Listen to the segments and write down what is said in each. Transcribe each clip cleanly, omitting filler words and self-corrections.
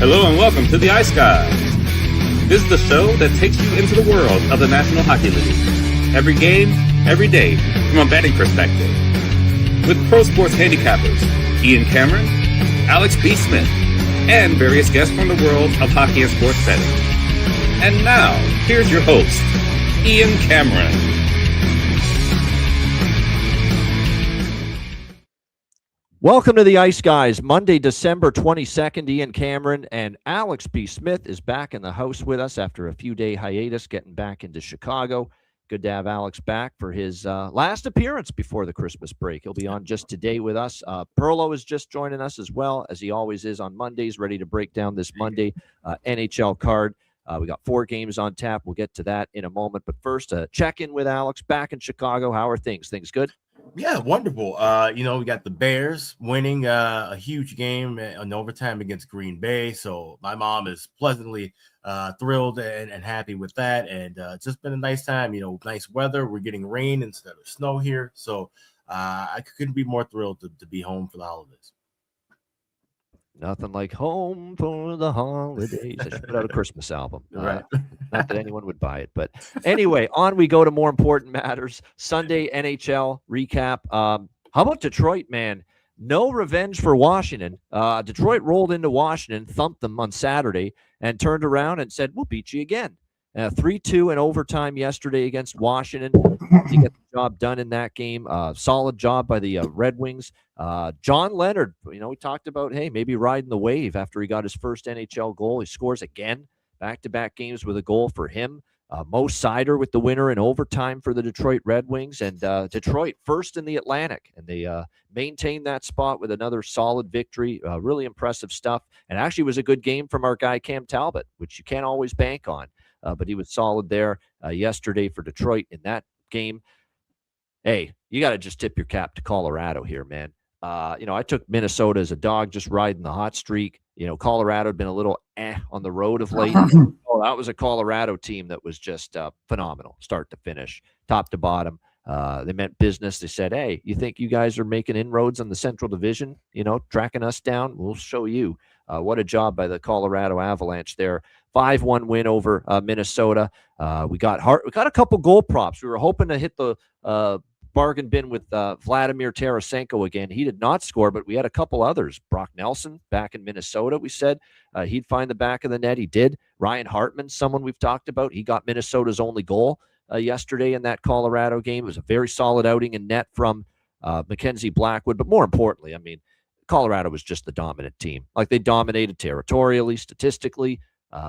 Hello and welcome to the Ice Guys. This is the show that takes you into the world of the National Hockey League. Every game, every day, from a betting perspective. With pro sports handicappers, Ian Cameron, Alex B. Smith, and various guests from the world of hockey and sports betting. And now, here's your host, Ian Cameron. Welcome to the Ice Guys. Monday, December 22nd, Ian Cameron and Alex B. Smith is back in the house with us after a few-day hiatus, getting back into Chicago. Good to have Alex back for his last appearance before the Christmas break. He'll be on just today with us. Perlo is just joining us as well, as he always is on Mondays, ready to break down this Monday NHL card. We got 4 games on tap. We'll get to that in a moment. But first, check in with Alex back in Chicago. How are things? Things good? Yeah, wonderful. We got the Bears winning a huge game in overtime against Green Bay. So my mom is pleasantly thrilled and happy with that. And it's just been a nice time, nice weather. We're getting rain instead of snow here. So I couldn't be more thrilled to be home for the holidays. Nothing like home for the holidays. I should put out a Christmas album. Right. Not that anyone would buy it. But anyway, on we go to more important matters. Sunday NHL recap. How about Detroit, man? No revenge for Washington. Detroit rolled into Washington, thumped them on Saturday, and turned around and said, we'll beat you again. 3-2 in overtime yesterday against Washington. To get the job done in that game. Solid job by the Red Wings. John Leonard, we talked about, hey, maybe riding the wave after he got his first NHL goal. He scores again, back-to-back games with a goal for him. Mo Seider with the winner in overtime for the Detroit Red Wings. And Detroit first in the Atlantic. And they maintained that spot with another solid victory. Really impressive stuff. And actually was a good game from our guy Cam Talbot, which you can't always bank on. But he was solid there yesterday for Detroit in that game. Hey, you got to just tip your cap to Colorado here, man. I took Minnesota as a dog, just riding the hot streak. Colorado had been a little on the road of late. Oh, that was a Colorado team that was just phenomenal, start to finish, top to bottom. They meant business. They said, hey, you think you guys are making inroads on the Central Division, tracking us down? We'll show you. What a job by the Colorado Avalanche there. 5-1 win over Minnesota. We got a couple goal props. We were hoping to hit the bargain bin with Vladimir Tarasenko again. He did not score, but we had a couple others. Brock Nelson back in Minnesota, we said he'd find the back of the net. He did. Ryan Hartman, someone we've talked about. He got Minnesota's only goal yesterday in that Colorado game. It was a very solid outing in net from Mackenzie Blackwood. But more importantly, Colorado was just the dominant team. Like, they dominated territorially, statistically.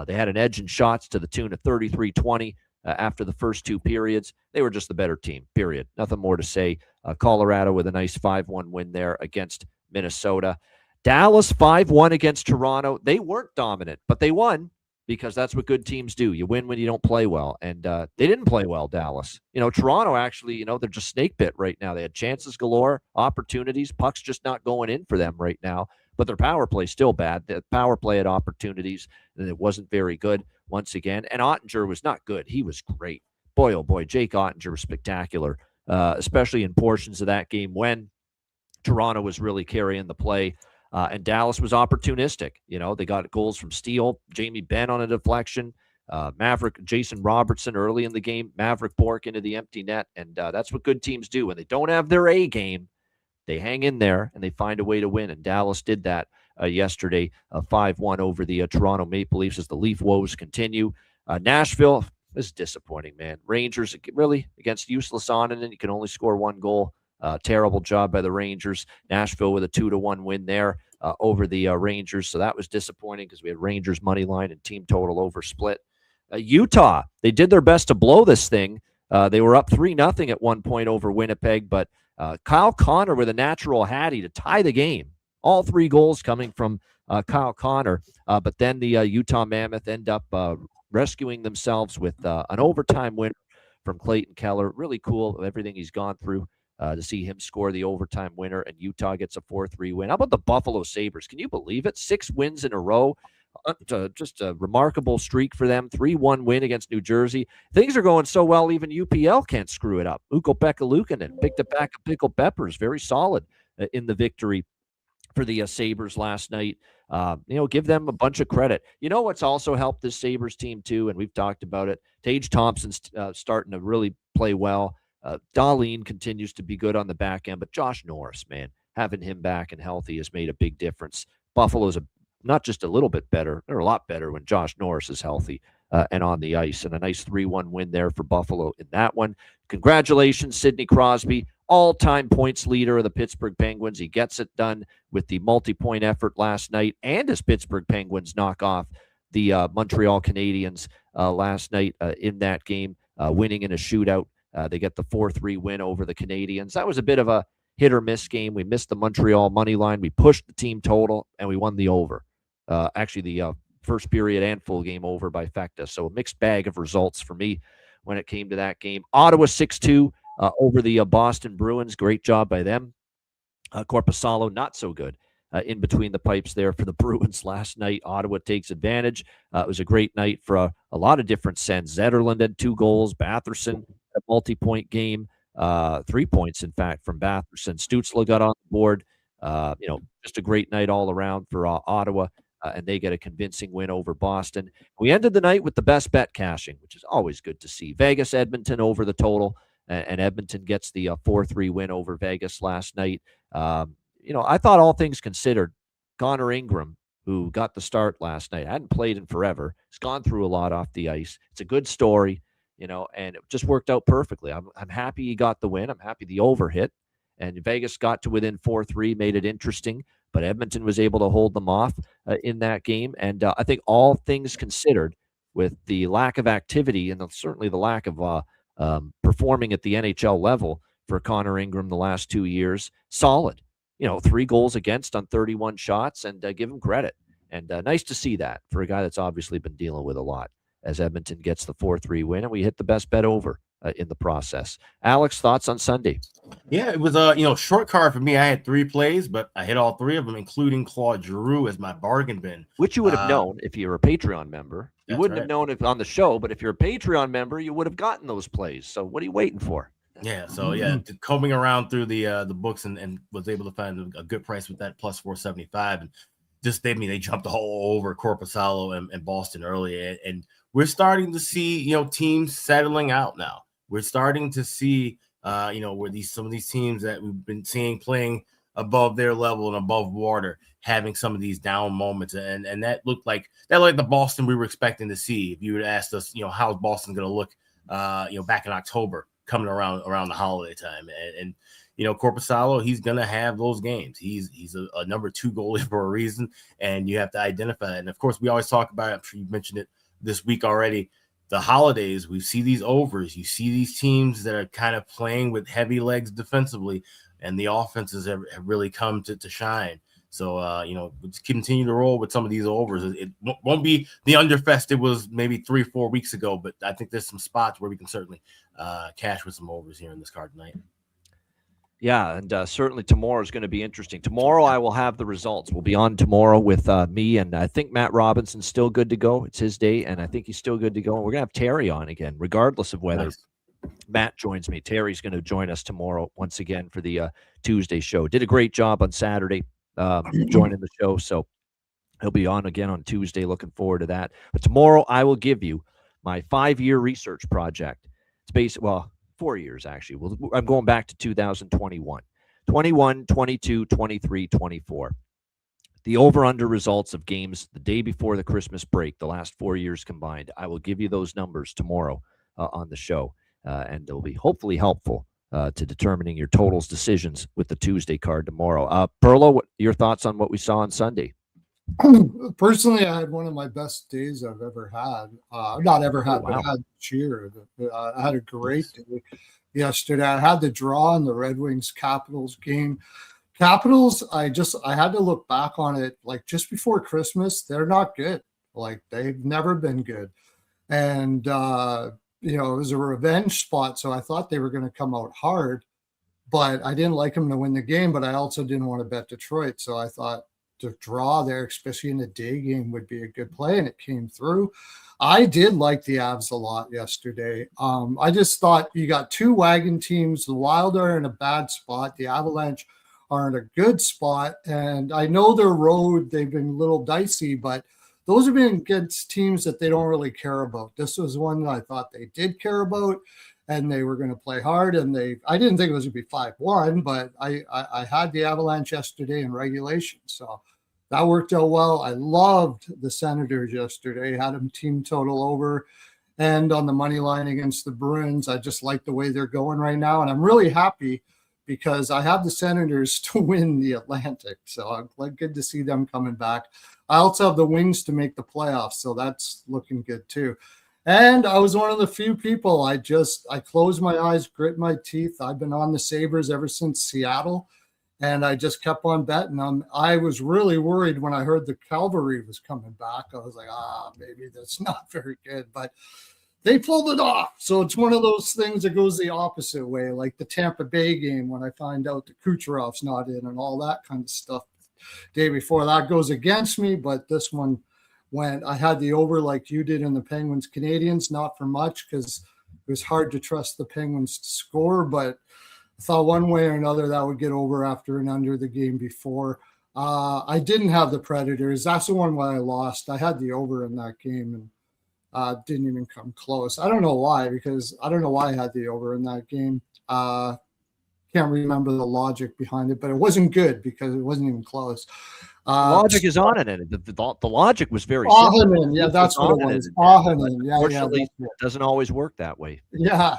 They had an edge in shots to the tune of 33-20 after the first 2 periods. They were just the better team, period. Nothing more to say. Colorado with a nice 5-1 win there against Minnesota. Dallas 5-1 against Toronto. They weren't dominant, but they won because that's what good teams do. You win when you don't play well, and they didn't play well, Dallas. Toronto actually, they're just snake bit right now. They had chances galore, opportunities, pucks just not going in for them right now. But their power play still bad. The power play had opportunities, and it wasn't very good once again. And Ottinger was not good. He was great. Boy, oh boy, Jake Ottinger was spectacular, especially in portions of that game when Toronto was really carrying the play. And Dallas was opportunistic. They got goals from Steele, Jamie Benn on a deflection, Maverick, Jason Robertson early in the game, Maverick Bourque into the empty net. And that's what good teams do. When they don't have their A game, they hang in there and they find a way to win. And Dallas did that yesterday, 5-1 over the Toronto Maple Leafs as the Leaf woes continue. Nashville is disappointing, man. Rangers really against useless Onanen. You can only score 1 goal. Terrible job by the Rangers. Nashville with a 2-1 win there over the Rangers. So that was disappointing because we had Rangers money line and team total over split. Utah, they did their best to blow this thing. They were up 3-0 at one point over Winnipeg, but Kyle Connor with a natural hattie to tie the game. All 3 goals coming from Kyle Connor. But then the Utah Mammoth end up rescuing themselves with an overtime win from Clayton Keller. Really cool, everything he's gone through to see him score the overtime winner, and Utah gets a 4-3 win. How about the Buffalo Sabres? Can you believe it? 6 wins in a row. Just a remarkable streak for them. 3-1 win against New Jersey. Things are going so well, even UPL can't screw it up. Ukko-Pekka Luukkonen picked it back a pickle peppers. Very solid in the victory for the Sabres last night. Give them a bunch of credit. You know what's also helped this Sabres team too, and we've talked about it. Tage Thompson's starting to really play well. Darlene continues to be good on the back end, but Josh Norris, man, having him back and healthy has made a big difference. Buffalo's not just a little bit better, they're a lot better when Josh Norris is healthy and on the ice, and a nice 3-1 win there for Buffalo in that one. Congratulations, Sidney Crosby, all-time points leader of the Pittsburgh Penguins. He gets it done with the multi-point effort last night, and his Pittsburgh Penguins knock off the Montreal Canadiens last night in that game, winning in a shootout. They get the 4-3 win over the Canadiens. That was a bit of a hit-or-miss game. We missed the Montreal money line. We pushed the team total, and we won the over. Actually, the first period and full game over by Fecta. So a mixed bag of results for me when it came to that game. Ottawa 6-2 over the Boston Bruins. Great job by them. Korpisalo, not so good in between the pipes there for the Bruins last night. Ottawa takes advantage. It was a great night for a lot of different sense. Zetterlund had 2 goals. Batherson, a multi-point game. 3 points, in fact, from Batherson. Stützle got on the board. Just a great night all around for Ottawa, and they get a convincing win over Boston. We ended the night with the best bet cashing, which is always good to see. Vegas, Edmonton over the total, and Edmonton gets the 4-3 win over Vegas last night. I thought all things considered, Connor Ingram, who got the start last night, hadn't played in forever. He's gone through a lot off the ice. It's a good story, and it just worked out perfectly. I'm happy he got the win. I'm happy the over hit. And Vegas got to within 4-3, made it interesting, but Edmonton was able to hold them off in that game. And I think all things considered, with the lack of activity and certainly the lack of performing at the NHL level for Connor Ingram the last 2 years, solid. 3 goals against on 31 shots, and give him credit. And nice to see that for a guy that's obviously been dealing with a lot, as Edmonton gets the 4-3 win, and we hit the best bet over in the process. Alex, thoughts on Sunday? Yeah, it was a short card for me. I had 3 plays, but I hit all 3 of them, including Claude Giroux as my bargain bin. Which you would have known if you were a Patreon member. You wouldn't have known it on the show, but if you're a Patreon member, you would have gotten those plays. So what are you waiting for? Yeah, so combing around through the books and was able to find a good price with that plus 475, and just they jumped all over Korpisalo and Boston early, and we're starting to see teams settling out now. We're starting to see where some of these teams that we've been seeing playing above their level and above water having some of these down moments, and that looked like the Boston we were expecting to see. If you had asked us, how's Boston going to look, back in October, coming around the holiday time, and Korpisalo, he's gonna have those games. He's a number 2 goalie for a reason, and you have to identify it. And of course, we always talk about it. I'm sure you mentioned it this week already. The holidays, we see these overs. You see these teams that are kind of playing with heavy legs defensively, and the offenses have really come to shine. So, we'll continue to roll with some of these overs. It won't be the underfest it was maybe 3 or 4 weeks ago, but I think there's some spots where we can certainly cash with some overs here in this card tonight. Yeah, and certainly tomorrow is going to be interesting. Tomorrow I will have the results. We'll be on tomorrow with me, and I think Matt Robinson's still good to go. It's his day, and I think he's still good to go. And we're going to have Terry on again, regardless of whether Matt joins me. Terry's going to join us tomorrow once again for the Tuesday show. Did a great job on Saturday joining the show, so he'll be on again on Tuesday. Looking forward to that. But tomorrow I will give you my 5-year research project. It's based, 4 years actually. I'm going back to 2021, 21, 22, 23, 24. The over-under results of games the day before the Christmas break, the last 4 years combined. I will give you those numbers tomorrow on the show, and they'll be hopefully helpful to determining your totals decisions with the Tuesday card tomorrow. Perlo, your thoughts on what we saw on Sunday? Personally, I had one of my best days I've ever had. Not ever had, but I had cheer. I had a great day yesterday. I had the draw in the Red Wings Capitals game. Capitals, I had to look back on it like just before Christmas. They're not good. Like they've never been good. And it was a revenge spot, so I thought they were going to come out hard, but I didn't like them to win the game, but I also didn't want to bet Detroit, so I thought to draw there, especially in a day game, would be a good play, and it came through. I did like the Avs a lot yesterday. I just thought you got 2 wagon teams. The Wild are in a bad spot. The Avalanche are in a good spot. And I know their road, they've been a little dicey, but those have been against teams that they don't really care about. This was one that I thought they did care about, and they were going to play hard. And I didn't think it was going to be 5-1, but I had the Avalanche yesterday in regulation. So that worked out well. I loved the Senators yesterday, had them team total over. And on the money line against the Bruins, I just like the way they're going right now. And I'm really happy because I have the Senators to win the Atlantic. So I'm like, good to see them coming back. I also have the Wings to make the playoffs. So that's looking good too. And I was one of the few people, I closed my eyes, grit my teeth. I've been on the Sabres ever since Seattle. And I just kept on betting. I was really worried when I heard the Cavalry was coming back. I was like, maybe that's not very good. But they pulled it off. So it's one of those things that goes the opposite way, like the Tampa Bay game when I find out that Kucherov's not in and all that kind of stuff. Day before that goes against me, but this one went. I had the over like you did in the Penguins Canadians, not for much because it was hard to trust the Penguins to score, but I thought one way or another that would get over after and under the game before. I didn't have the Predators. That's the one where I lost. I had the over in that game and didn't even come close. I don't know why, because I don't know why I had the over in that game. Can't remember the logic behind it, but it wasn't good because it wasn't even close. Logic is on it, and the logic was very simple. Yeah, that's what it was. Unfortunately, it doesn't always work that way. Yeah,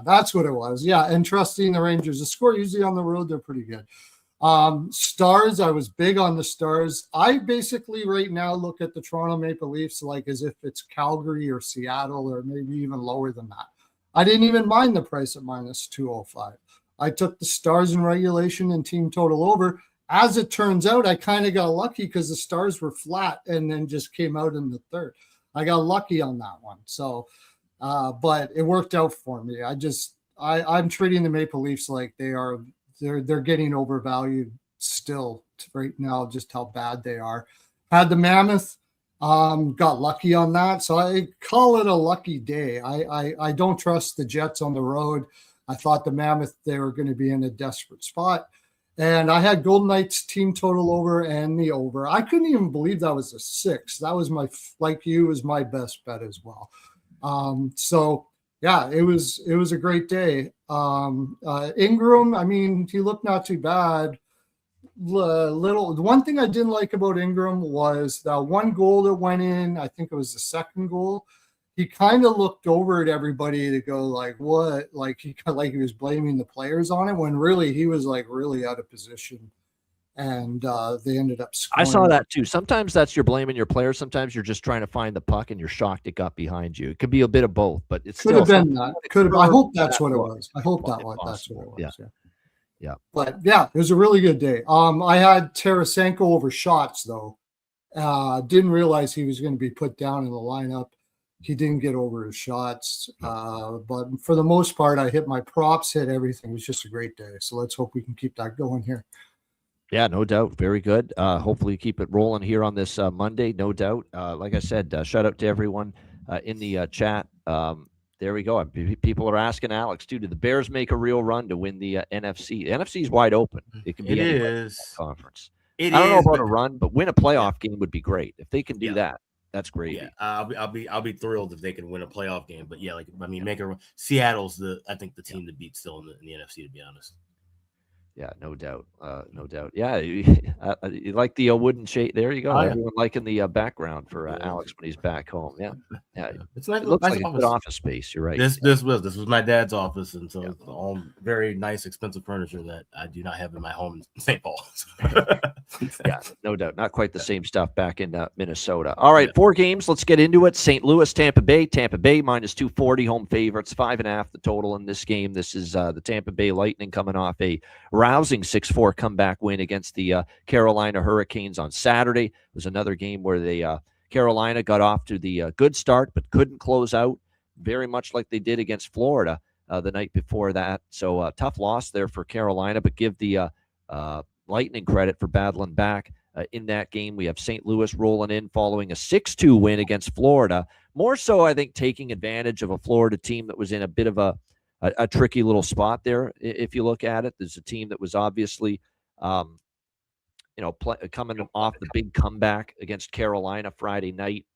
that's what it was. Yeah, and trusting the Rangers to score. Usually on the road, they're pretty good. Stars, I was big on the Stars. I basically right now look at the Toronto Maple Leafs like as if it's Calgary or Seattle or maybe even lower than that. I didn't even mind the price at minus 205. I took the Stars in regulation and team total over. As it turns out, I kind of got lucky because the Stars were flat and then just came out in the third. I got lucky on that one. So, but it worked out for me. I'm treating the Maple Leafs like they're getting overvalued still right now, just how bad they are. Had the Mammoth, got lucky on that. So I call it a lucky day. I don't trust the Jets on the road. I thought the Mammoth, they were going to be in a desperate spot. And I had Golden Knights team total over and the over. I couldn't even believe that was a 6. That was was my best bet as well. So yeah, it was a great day. Ingram, I mean, he looked not too bad. The one thing I didn't like about Ingram was that one goal that went in. I think it was the second goal. He kind of looked over at everybody to go like, what? Like he was blaming the players on it when really he was like really out of position. And they ended up scoring. I saw that too. Sometimes that's you're blaming your players. Sometimes you're just trying to find the puck and you're shocked it got behind you. It could be a bit of both, but it's could have been that. Could have. I hope that's what it was. I hope that's what it was. Yeah. But yeah, it was a really good day. I had Tarasenko over shots though. Didn't realize he was going to be put down in the lineup. He didn't get over his shots. But for the most part, I hit my props, hit everything. It was just a great day. So let's hope we can keep that going here. Yeah, no doubt. Very good. Hopefully keep it rolling here on this Monday, no doubt. Like I said, shout out to everyone in the chat. There we go. People are asking Alex, too, did the Bears make a real run to win the NFC? The NFC is wide open. It can be a conference. I don't know about a run, but win a playoff game would be great. If they can do that, that's great. Yeah, I'll be thrilled if they can win a playoff game. But yeah, make a run. Seattle's I think the team to beat still in the NFC, to be honest. Yeah, no doubt. No doubt. Yeah, you like the wooden shade. There you go. Everyone liking the background for Alex when he's back home. Yeah. It looks like a good office space. You're right. This was my dad's office, and so it's all very nice, expensive furniture that I do not have in my home in St. Paul. Yeah, no doubt. Not quite the same stuff back in Minnesota. All right, 4 games. Let's get into it. St. Louis, Tampa Bay. Tampa Bay minus 240 home favorites. 5.5 the total in this game. This is the Tampa Bay Lightning coming off a rousing 6-4 comeback win against the Carolina Hurricanes on Saturday. It was another game where Carolina got off to the good start but couldn't close out, very much like they did against Florida the night before that. So tough loss there for Carolina, but give the Lightning credit for battling back in that game. We have St. Louis rolling in following a 6-2 win against Florida. More so, I think, taking advantage of a Florida team that was in a bit of a tricky little spot there. If you look at it, there's a team that was obviously Coming off the big comeback against Carolina Friday night.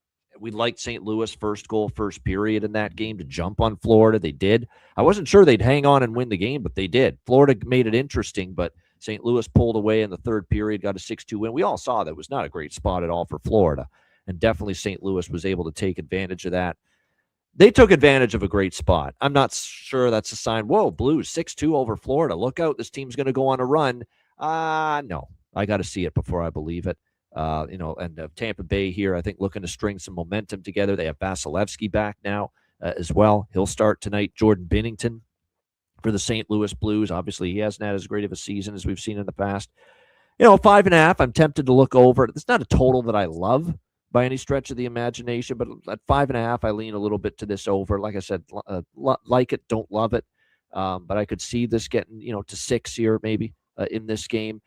We liked St. Louis first goal, first period in that game to jump on Florida. They did. I wasn't sure they'd hang on and win the game, but they did. Florida made it interesting, but St. Louis pulled away in the third period, got a 6-2 win. We all saw that was not a great spot at all for Florida, and definitely St. Louis was able to take advantage of that. They took advantage of a great spot. I'm not sure that's a sign. Whoa, Blues 6-2 over Florida. Look out, this team's going to go on a run. No, I got to see it before I believe it. Tampa Bay here, I think, looking to string some momentum together. They have Vasilevsky back now as well. He'll start tonight. Jordan Binnington for the St. Louis Blues. Obviously, he hasn't had as great of a season as we've seen in the past. 5.5, I'm tempted to look over. It's not a total that I love by any stretch of the imagination, but at 5.5, I lean a little bit to this over. Like I said, like it, don't love it. But I could see this getting, to 6 here maybe in this game.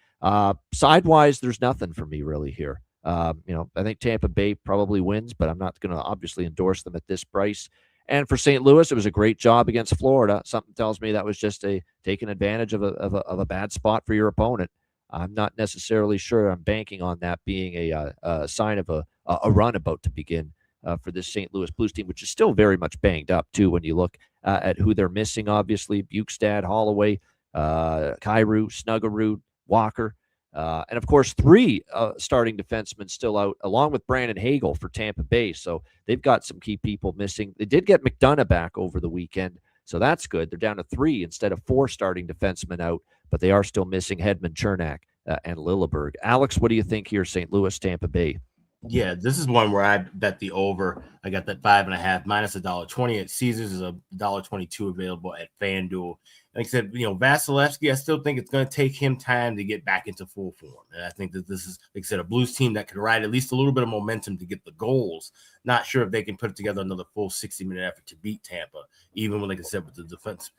Sidewise, there's nothing for me really here. I think Tampa Bay probably wins, but I'm not going to obviously endorse them at this price. And for St. Louis, it was a great job against Florida. Something tells me that was just taking advantage of a bad spot for your opponent. I'm not necessarily sure I'm banking on that being a sign of a run about to begin for this St. Louis Blues team, which is still very much banged up too when you look at who they're missing. Obviously, Bukestad, Holloway, Kyrou, Snuggerud, Walker, and of course 3 starting defensemen still out, along with Brandon Hagel for Tampa Bay. So they've got some key people missing. They did get McDonough back over the weekend, so that's good. They're down to 3 instead of 4 starting defensemen out, but they are still missing Hedman, Chernak, and Lilleberg. Alex, what do you think here, St. Louis, Tampa Bay? Yeah, this is one where I bet the over. I got that 5.5 minus $1.20 at Caesars. Is $1.22 available at FanDuel. Like I said, Vasilevsky, I still think it's going to take him time to get back into full form. And I think that this is, like I said, a Blues team that can ride at least a little bit of momentum to get the goals. Not sure if they can put together another full 60-minute effort to beat Tampa, even when, like I said, with the defense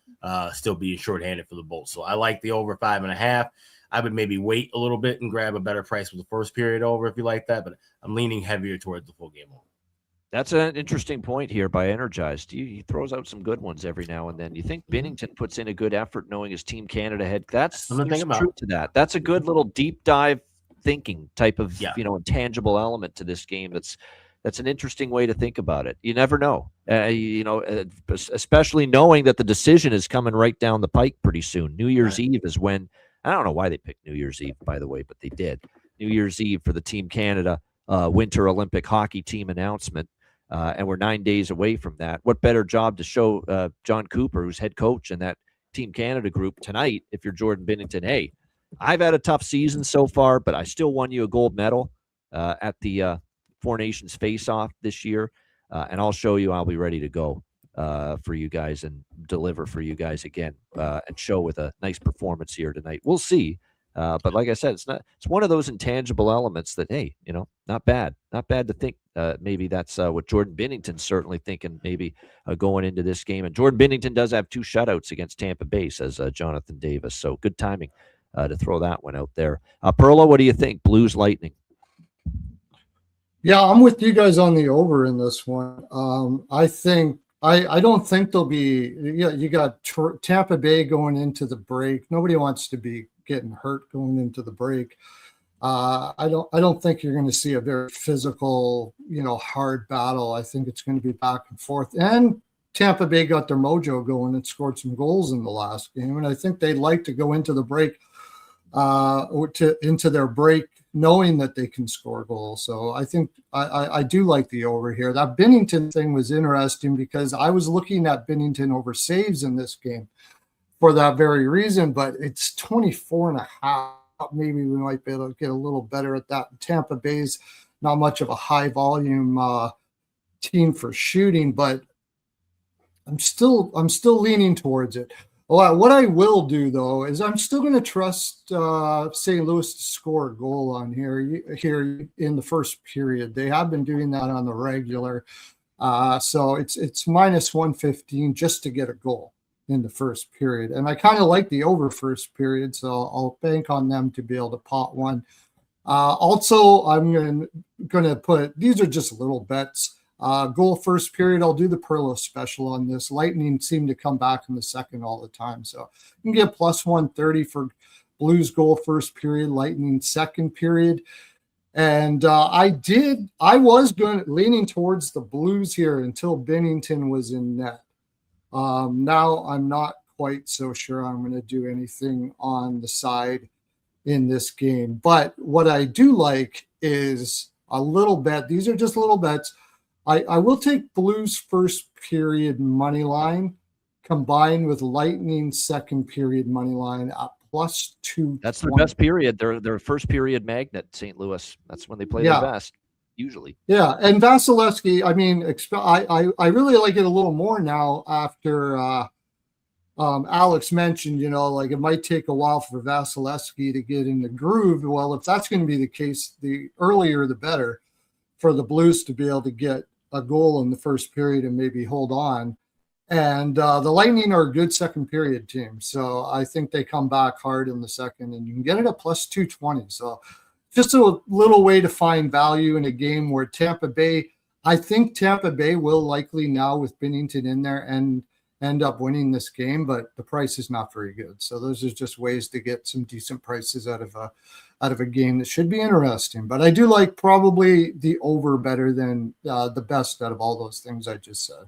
still being shorthanded for the Bolts. So I like the over 5.5. I would maybe wait a little bit and grab a better price for the first period over if you like that, but I'm leaning heavier towards the full game over. That's an interesting point here by Energized. He throws out some good ones every now and then. You think Binnington puts in a good effort knowing his Team Canada head? That's truth to that. That's a good little deep dive thinking type of intangible element to this game. That's an interesting way to think about it. You never know, especially knowing that the decision is coming right down the pike pretty soon. New Year's Eve is when. I don't know why they picked New Year's Eve, by the way, but they did. New Year's Eve for the Team Canada Winter Olympic Hockey Team announcement, and we're 9 days away from that. What better job to show John Cooper, who's head coach in that Team Canada group tonight, if you're Jordan Binnington, hey, I've had a tough season so far, but I still won you a gold medal at the Four Nations Face-Off this year, and I'll show you I'll be ready to go for you guys and deliver for you guys again and show with a nice performance here tonight. We'll see. But like I said, it's one of those intangible elements that, hey, not bad to think maybe that's what Jordan Binnington's certainly thinking maybe going into this game. And Jordan Binnington does have 2 shutouts against Tampa Bay, says Jonathan Davis. So good timing to throw that one out there. Perla, what do you think? Blues Lightning. Yeah, I'm with you guys on the over in this one. I don't think they'll be. You got Tampa Bay going into the break. Nobody wants to be getting hurt going into the break. I don't think you're going to see a very physical, hard battle. I think it's going to be back and forth. And Tampa Bay got their mojo going and scored some goals in the last game, and I think they'd like to go into the break, into their break, knowing that they can score goals. So I think I do like the over here. That Binnington thing was interesting because I was looking at Binnington over saves in this game for that very reason, but it's 24.5. Maybe we might be able to get a little better at that. Tampa Bay's not much of a high volume team for shooting, but I'm still leaning towards it. What I will do, though, is I'm still going to trust St. Louis to score a goal on here in the first period. They have been doing that on the regular. So it's minus 115 just to get a goal in the first period. And I kind of like the over first period, so I'll bank on them to be able to pot one. Also, I'm going to put – these are just little bets. Goal first period, I'll do the Perla special on this. Lightning seem to come back in the second all the time. So you can get plus 130 for Blues goal first period, Lightning second period. And I was leaning towards the Blues here until Binnington was in net. Now I'm not quite so sure I'm going to do anything on the side in this game. But what I do like is a little bet. These are just little bets. I will take Blues first period money line combined with Lightning second period money line at plus 220. That's their best period. Their first period magnet, St. Louis. That's when they play their best, usually. Yeah, and Vasilevsky, I mean, I really like it a little more now after Alex mentioned, like it might take a while for Vasilevsky to get in the groove. Well, if that's going to be the case, the earlier the better for the Blues to be able to get a goal in the first period and maybe hold on. And the Lightning are a good second period team. So I think they come back hard in the second, and you can get it at plus 220. So just a little way to find value in a game where I think Tampa Bay will likely now with Binnington in there and end up winning this game, but the price is not very good. So those are just ways to get some decent prices out of a game that should be interesting. But I do like probably the over better than the best out of all those things I just said.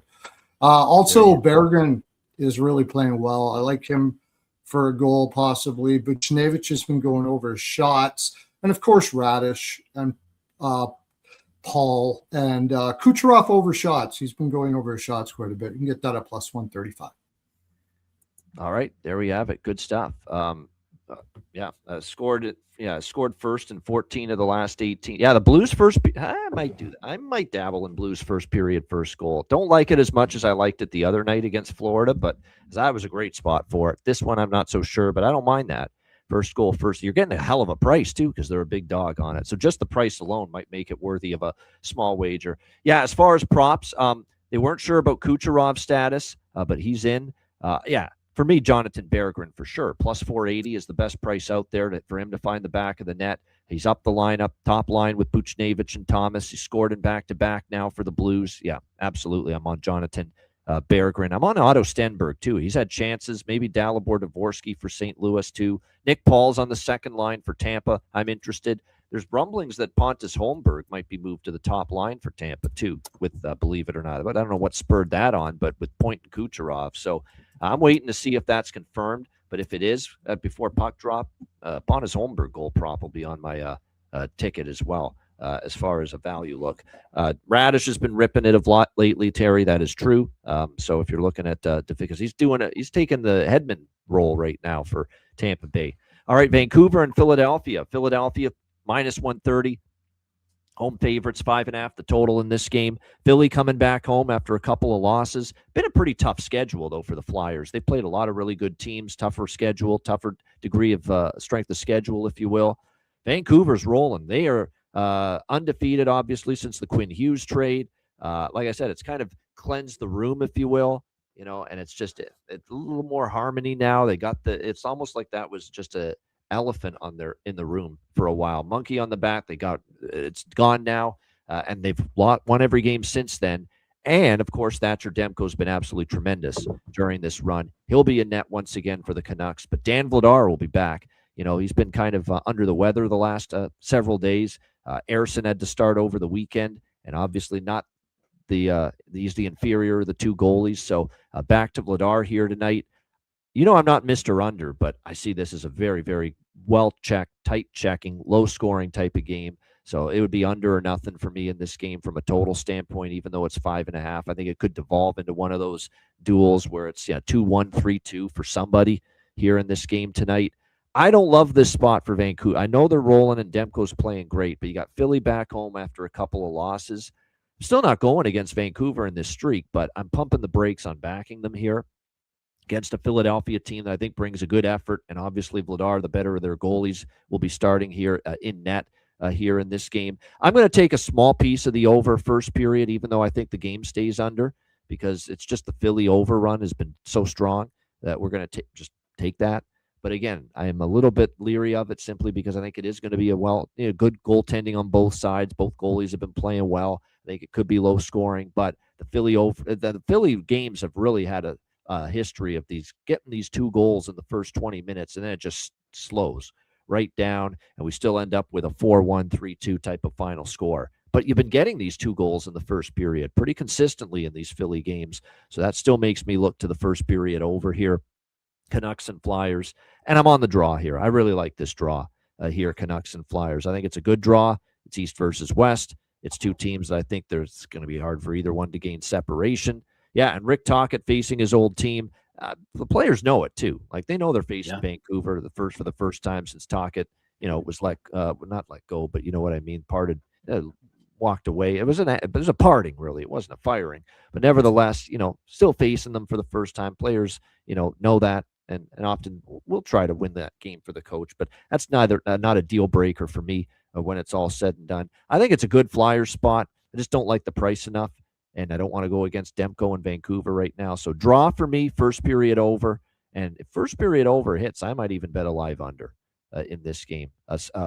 Also, Berggren is really playing well. I like him for a goal possibly. Buchnevich has been going over shots. And, of course, Radish and Paul and Kucherov over shots. He's been going over shots quite a bit. You can get that at plus 135. All right, there we have it. Good stuff. Scored first in 14 of the last 18. Yeah, the Blues first. I might do that. I might dabble in Blues first period, first goal. Don't like it as much as I liked it the other night against Florida, but that was a great spot for it. This one, I'm not so sure, but I don't mind that. First goal first. You're getting a hell of a price, too, because they're a big dog on it. So just the price alone might make it worthy of a small wager. Yeah, as far as props, they weren't sure about Kucherov's status, but he's in. For me, Jonathan Berggren for sure. Plus 480 is the best price out there for him to find the back of the net. He's up the lineup, top line with Buchnevich and Thomas. He scored in back-to-back now for the Blues. Yeah, absolutely. I'm on Jonathan Berggren. I'm on Otto Stenberg, too. He's had chances. Maybe Dalibor Dvorsky for St. Louis, too. Nick Paul's on the second line for Tampa. I'm interested. There's rumblings that Pontus Holmberg might be moved to the top line for Tampa, too, with believe it or not. But I don't know what spurred that on, but with Point and Kucherov. So I'm waiting to see if that's confirmed. But if it is, before puck drop, Pontus Holmberg goal prop will be on my ticket as well. As far as a value look, Radish has been ripping it a lot lately, Terry. That is true. So if you're looking at because he's taking the Hedman role right now for Tampa Bay. All right, Vancouver and Philadelphia. Philadelphia minus 130. Home favorites, 5.5 the total in this game. Philly coming back home after a couple of losses. Been a pretty tough schedule, though, for the Flyers. They played a lot of really good teams, tougher schedule, tougher degree of strength of schedule, if you will. Vancouver's rolling. They are undefeated, obviously, since the Quinn Hughes trade. Like I said, it's kind of cleansed the room, if you will, and it's just it's a little more harmony now. They got it's almost like that was just a elephant in the room for a while. Monkey on the back. It's gone now, and they've won every game since then. And of course, Thatcher Demko's been absolutely tremendous during this run. He'll be in net once again for the Canucks, but Dan Vladar will be back. He's been kind of under the weather the last several days. Ersson had to start over the weekend, and obviously not he's the inferior of the two goalies. So back to Vladar here tonight. I'm not Mr. Under, but I see this as a very, very well-checked, tight-checking, low-scoring type of game. So it would be under or nothing for me in this game from a total standpoint, even though it's 5.5. I think it could devolve into one of those duels where it's 2-1, 3-2 for somebody here in this game tonight. I don't love this spot for Vancouver. I know they're rolling and Demko's playing great, but you got Philly back home after a couple of losses. I'm still not going against Vancouver in this streak, but I'm pumping the brakes on backing them here against a Philadelphia team that I think brings a good effort. And obviously Vladar, the better of their goalies, will be starting here in net here in this game. I'm going to take a small piece of the over first period, even though I think the game stays under, because it's just the Philly overrun has been so strong that we're going to just take that. But again, I am a little bit leery of it simply because I think it is going to be a good goaltending on both sides. Both goalies have been playing well. I think it could be low scoring, but the Philly games have really had a history of getting these two goals in the first 20 minutes, and then it just slows right down, and we still end up with a 4-1, 3-2 type of final score. But you've been getting these 2 goals in the first period pretty consistently in these Philly games. So that still makes me look to the first period over here. Canucks and Flyers. And I'm on the draw here. I really like this draw here, Canucks and Flyers. I think it's a good draw. It's East versus West. It's 2 teams that I think there's going to be hard for either one to gain separation. Yeah, and Rick Tocchet facing his old team. The players know it too. Like, they know they're facing Vancouver for the first time since Tocchet, was not let go, but you know what I mean, walked away. It was a parting, really. It wasn't a firing, but nevertheless, still facing them for the first time. Players, know that, and often will try to win that game for the coach. But that's not a deal breaker for me when it's all said and done. I think it's a good Flyers spot. I just don't like the price enough, and I don't want to go against Demko in Vancouver right now. So draw for me, first period over, and if first period over hits, I might even bet a live under in this game.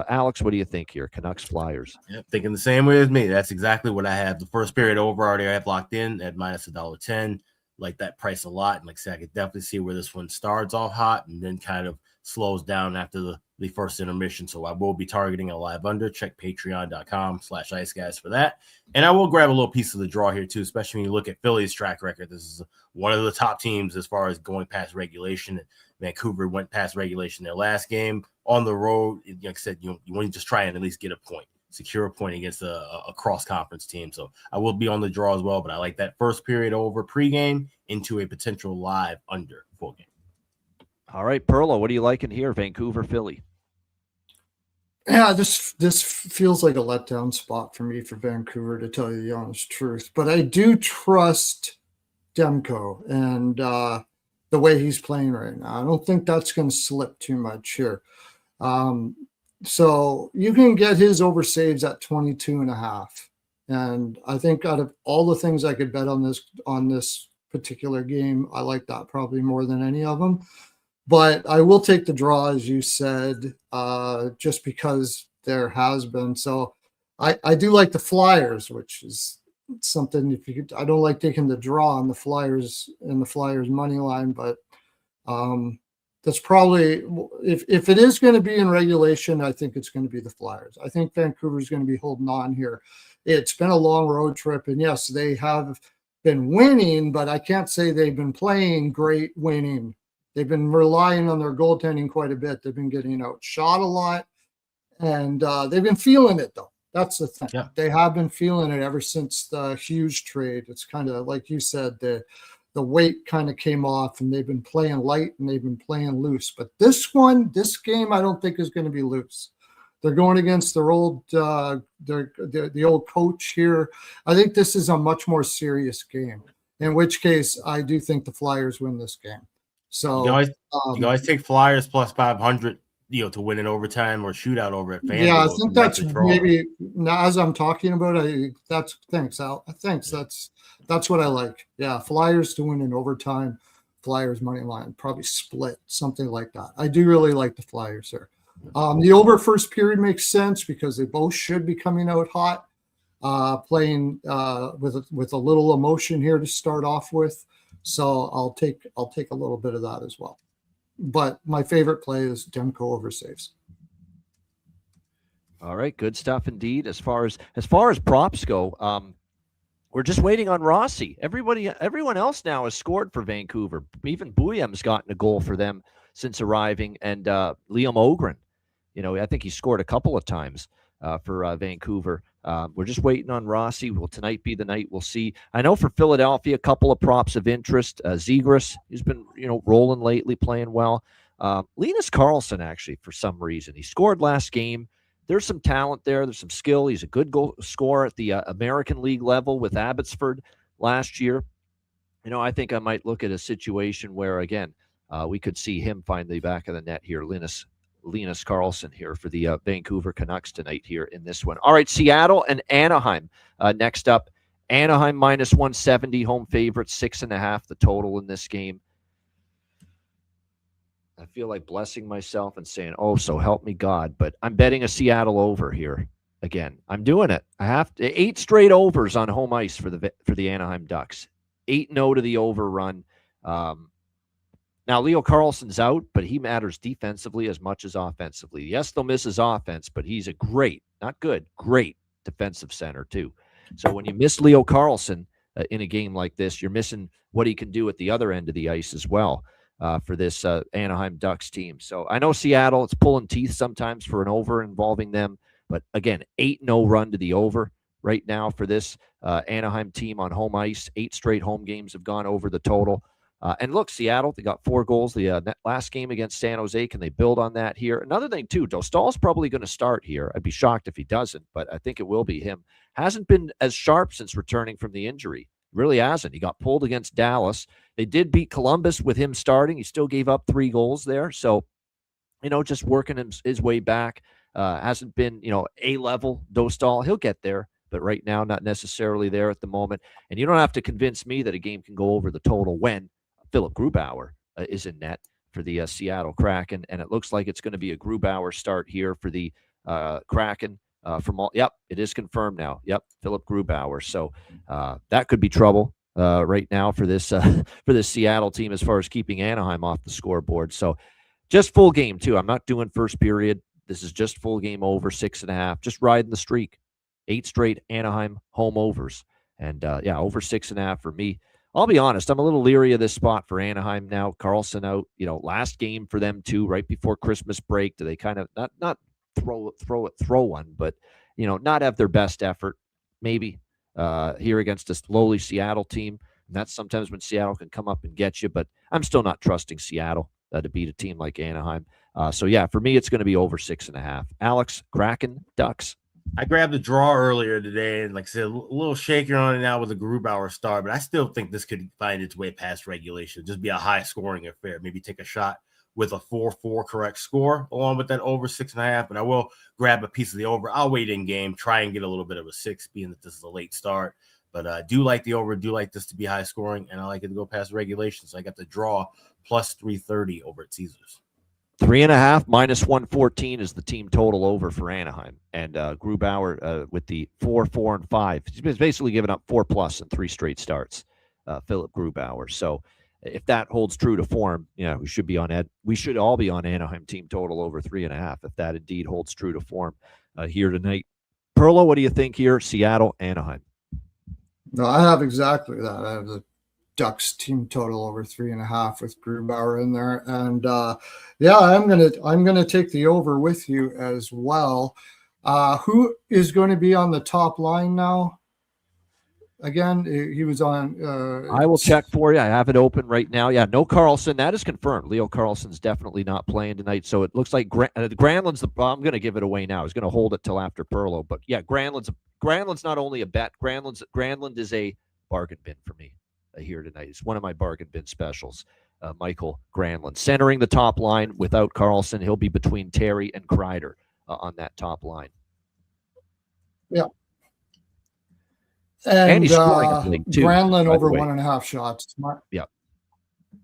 Alex, what do you think here? Canucks, Flyers. Yep, thinking the same way as me. That's exactly what I have. The first period over already I have locked in at minus $1.10. Like that price a lot. And like I said, I could definitely see where this one starts off hot and then kind of slows down after the first intermission. So I will be targeting a live under. Check patreon.com/iceguys for that. And I will grab a little piece of the draw here too, especially when you look at Philly's track record. This is one of the top teams as far as going past regulation. Vancouver went past regulation their last game on the road. Like I said, you want to just try and at least get a point, secure a point against a cross-conference team. So I will be on the draw as well, but I like that first period over pregame into a potential live under full game. All right, Perlo, what are you liking here? Vancouver, Philly. Yeah, this feels like a letdown spot for me for Vancouver, to tell you the honest truth. But I do trust Demko and the way he's playing right now. I don't think that's going to slip too much here. So you can get his over saves at 22.5. And I think out of all the things I could bet on this particular game, I like that probably more than any of them. But I will take the draw, as you said, just because there has been. So I do like the Flyers, which is something. I don't like taking the draw on the Flyers and the Flyers money line, but that's probably, if it is going to be in regulation, I think it's going to be the Flyers. I think Vancouver is going to be holding on here. It's been a long road trip, and yes, they have been winning, but I can't say they've been playing great winning. They've been relying on their goaltending quite a bit. They've been getting outshot a lot, and they've been feeling it, though. That's the thing. Yeah. They have been feeling it ever since the Hughes trade. It's kind of like you said, the weight kind of came off, and they've been playing light and they've been playing loose. But this game, I don't think is going to be loose. They're going against their old, the old coach here. I think this is a much more serious game. In which case, I do think the Flyers win this game. So you always take Flyers plus 500, to win in overtime or shootout over at FanDuel. Yeah, I think that's maybe now as I'm talking about it. Thanks, Al. Thanks. That's what I like. Yeah, Flyers to win in overtime. Flyers money line, probably split, something like that. I do really like the Flyers here. The over first period makes sense because they both should be coming out hot, playing with a little emotion here to start off with. So I'll take a little bit of that as well. But my favorite play is Demko over saves. All right, good stuff indeed. As far as props go, we're just waiting on Rossi. Everyone else now has scored for Vancouver. Even Buyem's gotten a goal for them since arriving, and Liam Ogren. I think he scored a couple of times for Vancouver. We're just waiting on Rossi. Will tonight be the night? We'll see. I know for Philadelphia, a couple of props of interest. Zegras, he's been rolling lately, playing well. Linus Karlsson, actually, for some reason, he scored last game. There's some talent there. There's some skill. He's a good goal scorer at the American League level with Abbotsford last year. I think I might look at a situation where, again, we could see him find the back of the net here. Linus Karlsson here for the Vancouver Canucks tonight here in this one. All right, Seattle and Anaheim next up. Anaheim minus 170, home favorite, 6.5 the total in this game. I feel like blessing myself and saying, oh, so help me God, but I'm betting a Seattle over here again. I'm doing it. I have 8 straight overs on home ice for the Anaheim Ducks. 8-0 to the over run. Not Now, Leo Carlson's out, but he matters defensively as much as offensively. Yes, they'll miss his offense, but he's a great, not good, great defensive center too. So when you miss Leo Carlson in a game like this, you're missing what he can do at the other end of the ice as well for this Anaheim Ducks team. So I know Seattle, it's pulling teeth sometimes for an over involving them, but again, 8-0 run to the over right now for this Anaheim team on home ice. 8 straight home games have gone over the total. And look, Seattle, they got 4 goals the last game against San Jose. Can they build on that here? Another thing, too, Dostal's probably going to start here. I'd be shocked if he doesn't, but I think it will be him. Hasn't been as sharp since returning from the injury. Really hasn't. He got pulled against Dallas. They did beat Columbus with him starting. He still gave up 3 goals there. So, just working his way back. Hasn't been, A-level Dostal. He'll get there, but right now not necessarily there at the moment. And you don't have to convince me that a game can go over the total when Philip Grubauer is in net for the Seattle Kraken, and it looks like it's going to be a Grubauer start here for the Kraken. Yep, it is confirmed now. Yep, Philip Grubauer. So that could be trouble right now for this Seattle team as far as keeping Anaheim off the scoreboard. So just full game too. I'm not doing first period. This is just full game over 6.5. Just riding the streak. 8 straight Anaheim home overs, and over 6.5 for me. I'll be honest, I'm a little leery of this spot for Anaheim now. Carlson out, last game for them too, right before Christmas break. Do they kind of not throw one, but not have their best effort maybe here against a lowly Seattle team? And that's sometimes when Seattle can come up and get you, but I'm still not trusting Seattle to beat a team like Anaheim. For me, it's going to be over 6.5. Alex, Kraken, Ducks. I grabbed the draw earlier today, and like I said, a little shaky on it now with a Grubauer star, but I still think this could find its way past regulation. Just be a high-scoring affair. Maybe take a shot with a 4-4 correct score along with that over 6.5, but I will grab a piece of the over. I'll wait in game, try and get a little bit of a 6, being that this is a late start. But I do like the over, do like this to be high-scoring, and I like it to go past regulation. So I got the draw plus 330 over at Caesars. 3.5 minus 114 is the team total over for Anaheim, and Grubauer with the 4, 4, and 5. He's basically given up 4+ in 3 straight starts. Philip Grubauer. So if that holds true to form, we should be on we should all be on Anaheim team total over 3.5 if that indeed holds true to form here tonight. Perlo, what do you think here? Seattle, Anaheim. No, I have exactly that. I have the Ducks team total over 3.5 with Grubauer in there, and I'm gonna take the over with you as well. Who is going to be on the top line now? Again, he was on. I will check for you. I have it open right now. Yeah, no Carlson. That is confirmed. Leo Carlson's definitely not playing tonight. So it looks like Granlund's I'm going to give it away now. I was going to hold it till after Perlo, but yeah, Granlund's not only a bet. Granlund is a bargain bin for me here tonight. It's one of my bargain bin specials. Michael Granlund centering the top line without Carlson. He'll be between Terry and Kreider on that top line. Yeah. And he's scoring too, Granlund over 1.5 shots. Yeah.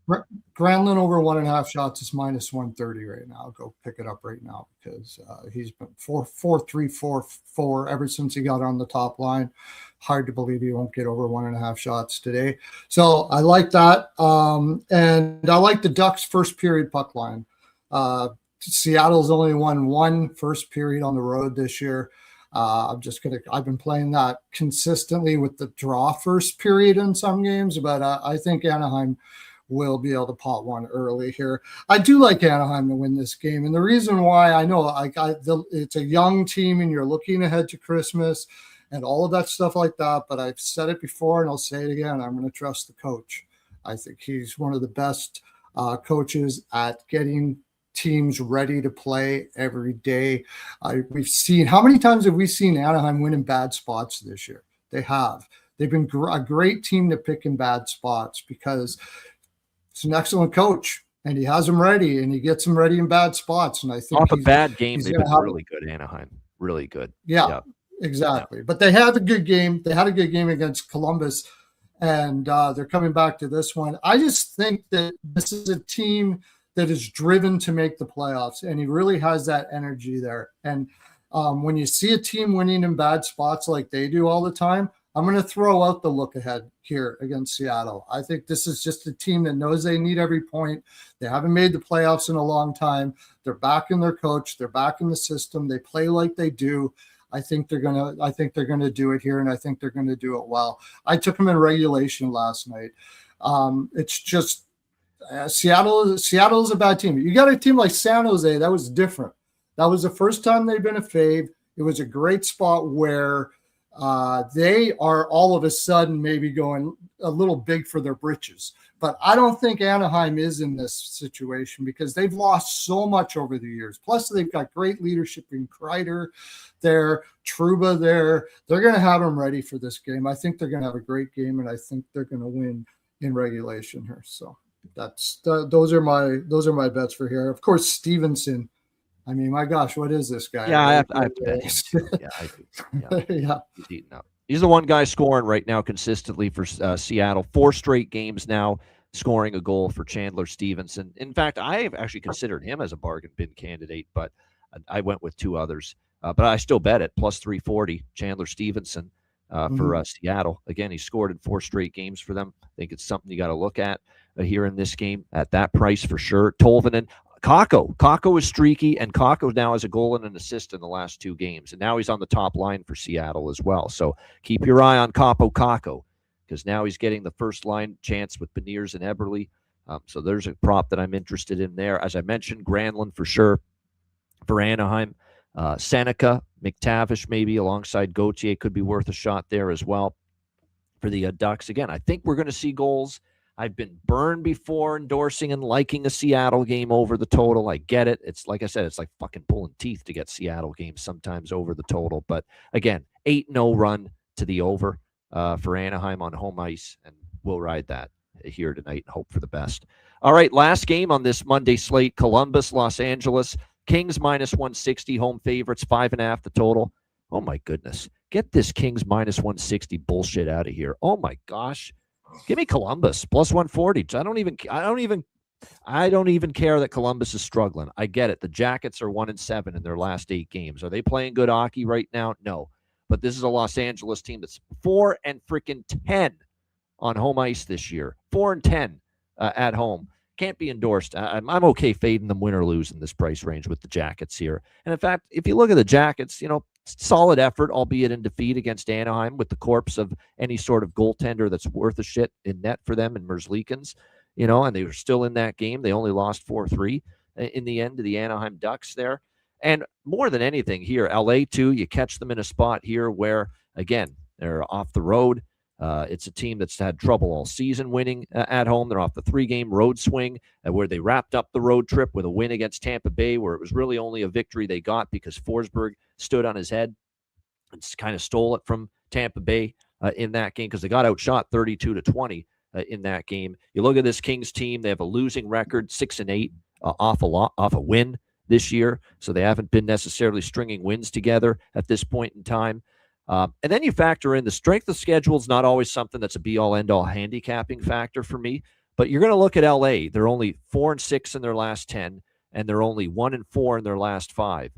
Granlund over 1.5 shots is minus 130 right now. Go pick it up right now because he's been 4-3-4-4 ever since he got on the top line. Hard to believe he won't get over 1.5 shots today. So I like that. And I like the Ducks first period puck line. Seattle's only won 1 first period on the road this year. I've been playing that consistently with the draw first period in some games, but I think Anaheim will be able to pot one early here. I do like Anaheim to win this game. And the reason why I know it's a young team and you're looking ahead to Christmas and all of that stuff like that. But I've said it before and I'll say it again. I'm going to trust the coach. I think he's one of the best coaches at getting teams ready to play every day. We've seen, how many times have we seen Anaheim win in bad spots this year? They have. They've been a great team to pick in bad spots because it's an excellent coach, and he has them ready, and he gets them ready in bad spots. And I think off a bad game, they've been really good. Anaheim, really good. Yeah. Exactly. Yeah. But they had a good game. They had a good game against Columbus, and they're coming back to this one. I just think that this is a team that is driven to make the playoffs, and he really has that energy there. And when you see a team winning in bad spots like they do all the time, I'm going to throw out the look ahead here against Seattle. I think this is just a team that knows they need every point. They haven't made the playoffs in a long time. They're back in their coach. They're back in the system. They play like they do. I think they're gonna do it here, and I think they're gonna do it well. I took them in regulation last night. It's just Seattle is a bad team. You got a team like San Jose that was different. That was the first time they've been a fave. It was a great spot where they are all of a sudden maybe going a little big for their britches. But I don't think Anaheim is in this situation because they've lost so much over the years. Plus, they've got great leadership in Kreider there, Trouba there. They're going to have them ready for this game. I think they're going to have a great game, and I think they're going to win in regulation here. So those are my bets for here. Of course, Stevenson. I mean, my gosh, what is this guy? Yeah, I have to bet him too. Yeah, I do. Yeah. He's eating up. He's the one guy scoring right now consistently for Seattle. 4 straight games now scoring a goal for Chandler Stevenson. In fact, I have actually considered him as a bargain bin candidate, but I went with 2 others. But I still bet it, plus 340, Chandler Stevenson for Seattle. Again, he scored in 4 straight games for them. I think it's something you got to look at here in this game at that price for sure. Tolvanen. Kakko is streaky, and Kakko now has a goal and an assist in the last 2 games, and now he's on the top line for Seattle as well. So keep your eye on Kakko because now he's getting the first line chance with Beniers and Eberle. So there's a prop that I'm interested in there. As I mentioned, Granlund for sure for Anaheim. Seneca, McTavish maybe alongside Gauthier could be worth a shot there as well for the Ducks. Again, I think we're going to see goals. I've been burned before endorsing and liking a Seattle game over the total. I get it. It's like I said, it's like fucking pulling teeth to get Seattle games sometimes over the total. But again, 8-0 run to the over for Anaheim on home ice, and we'll ride that here tonight and hope for the best. All right, last game on this Monday slate, Columbus, Los Angeles. Kings minus 160, home favorites, 5.5 the total. Oh my goodness. Get this Kings minus 160 bullshit out of here. Oh my gosh. Give me Columbus plus 140. I don't even care that Columbus is struggling. I get it. The Jackets are 1-7 in their last 8 games. Are they playing good hockey right now? No. But this is a Los Angeles team that's 4-10 on home ice this year. 4-10 at home. Can't be endorsed. I'm okay fading them win or lose in this price range with the Jackets here. And in fact, if you look at the Jackets, solid effort, albeit in defeat against Anaheim with the corpse of any sort of goaltender that's worth a shit in net for them and Merzlikins, and they were still in that game. They only lost 4-3 in the end to the Anaheim Ducks there. And more than anything here, LA too, you catch them in a spot here where, again, they're off the road. It's a team that's had trouble all season winning at home. They're off the 3-game road swing where they wrapped up the road trip with a win against Tampa Bay, where it was really only a victory they got because Forsberg stood on his head and kind of stole it from Tampa Bay in that game because they got outshot 32-20 in that game. You look at this Kings team; they have a losing record, 6-8 off a win this year, so they haven't been necessarily stringing wins together at this point in time. And then you factor in the strength of schedule is not always something that's a be-all, end-all handicapping factor for me. But you're going to look at LA. They're only 4-6 in their last 10, and they're only 1-4 in their last 5.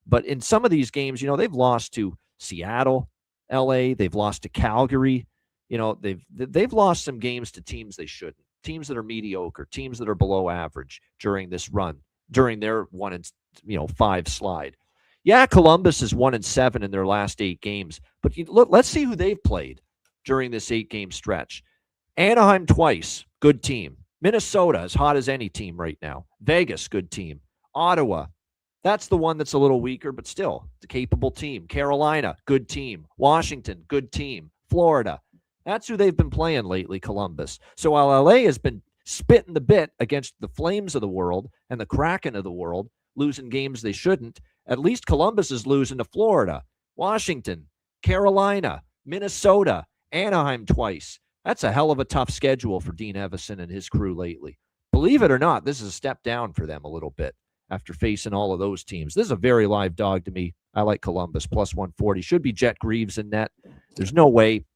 But in some of these games, they've lost to Seattle, LA. They've lost to Calgary. They've lost some games to teams they shouldn't. Teams that are mediocre, teams that are below average during this run, during their 1-5 slide. Yeah, Columbus is 1-7 in their last 8 games, but let's see who they've played during this 8-game stretch. Anaheim twice, good team. Minnesota, as hot as any team right now. Vegas, good team. Ottawa, that's the one that's a little weaker, but still, it's a capable team. Carolina, good team. Washington, good team. Florida, that's who they've been playing lately, Columbus. So while LA has been spitting the bit against the Flames of the world and the Kraken of the world, losing games they shouldn't, at least Columbus is losing to Florida, Washington, Carolina, Minnesota, Anaheim twice. That's a hell of a tough schedule for Dean Evison and his crew lately. Believe it or not, this is a step down for them a little bit after facing all of those teams. This is a very live dog to me. I like Columbus, plus 140. Should be Jet Greaves in net. There's no way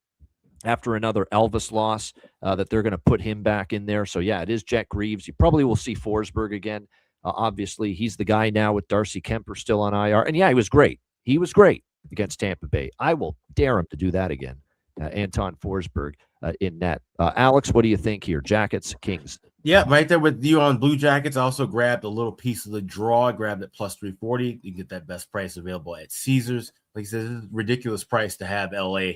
after another Elvis loss that they're going to put him back in there. So, yeah, it is Jet Greaves. You probably will see Forsberg again. Obviously, he's the guy now with Darcy Kemper still on IR. And, yeah, he was great. He was great against Tampa Bay. I will dare him to do that again Anton Forsberg in net. Alex, what do you think here? Jackets, Kings. Yeah, right there with you on Blue Jackets. I also grabbed a little piece of the draw. I grabbed it plus 340. You can get that best price available at Caesars. Like I said, this is a ridiculous price to have LA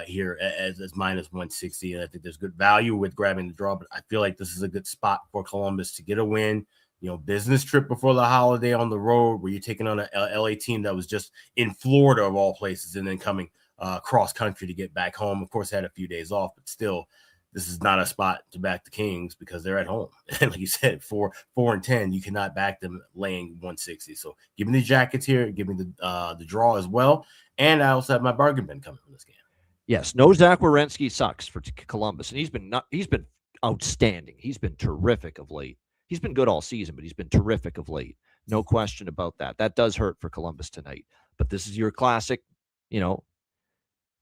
here as minus 160. And I think there's good value with grabbing the draw, but I feel like this is a good spot for Columbus to get a win. Business trip before the holiday on the road where you're taking on a LA team that was just in Florida of all places and then coming cross country to get back home. Of course, had a few days off, but still, this is not a spot to back the Kings because they're at home. And like you said, 4-10, you cannot back them laying 160. So give me the Jackets here, give me the draw as well. And I also have my bargain bin coming from this game. Yes, no Zach Werenski sucks for Columbus, and he's been outstanding. He's been terrific of late. He's been good all season, but he's been terrific of late. No question about that. That does hurt for Columbus tonight. But this is your classic,